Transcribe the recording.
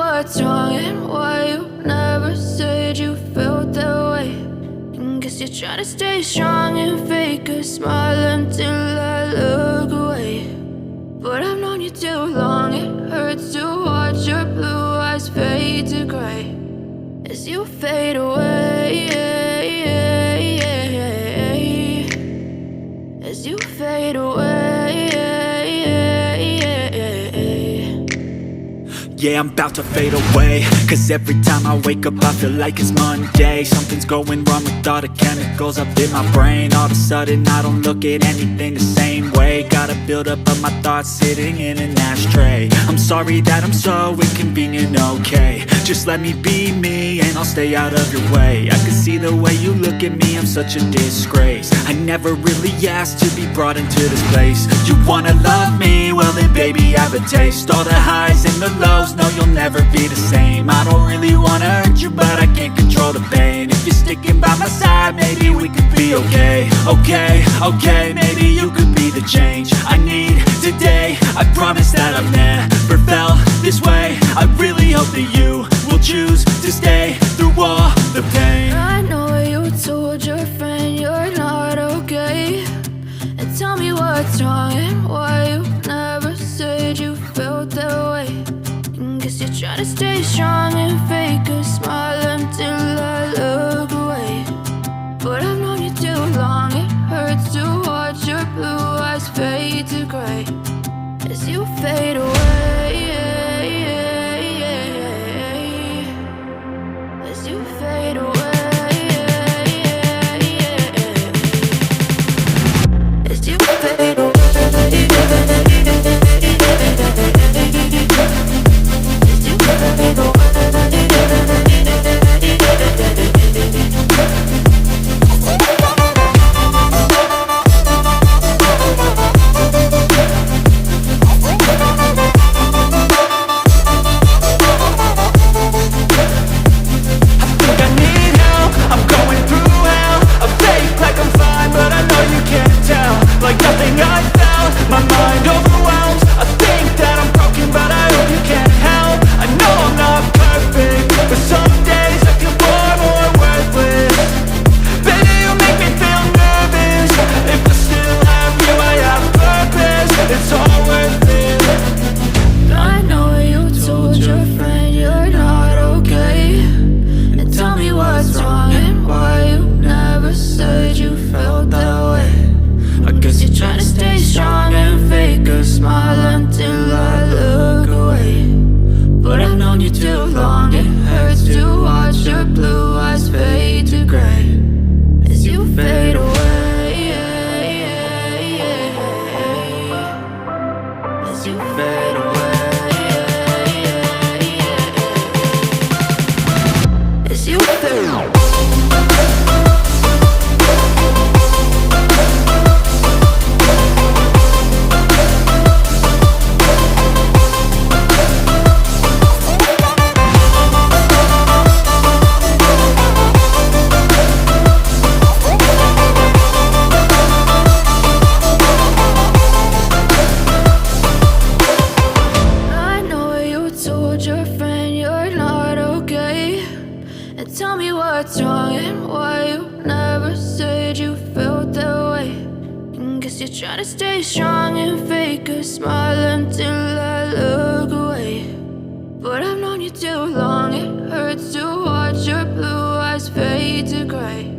what's wrong and why you never said you felt that way. And guess you're trying to stay strong and fake a smile until I look away. But I've known you too long, it hurts to watch your blue eyes fade to gray as you fade away, as you fade away. Yeah, I'm about to fade away, 'cause every time I wake up I feel like it's Monday. Something's going wrong with all the chemicals up in my brain. All of a sudden I don't look at anything the same way. Got a build up of my thoughts sitting in an ashtray. I'm sorry that I'm so inconvenient, okay. Just let me be me and I'll stay out of your way. I can see the way you look at me, I'm such a disgrace. I never really asked to be brought into this place. You wanna love me? Well then baby have a taste. All the highs and the lows, no you'll never be the same. I don't really wanna hurt you but I can't control the pain. If you're sticking by my side maybe we could be okay. Okay, maybe you could be the change I need today. I promise that I've never felt this way. I really hope that you will choose to stay through all the pain. I know you told your friend you're not okay, and tell me what's wrong and why you never said you felt that way. And guess you're trying to stay strong and fake a smile until I look away. But I've known you too long, it hurts to watch your blue eyes fade to gray as you fade away, as you fade away, as you fade away. But I've known you too long, it hurts to watch your blue eyes fade to gray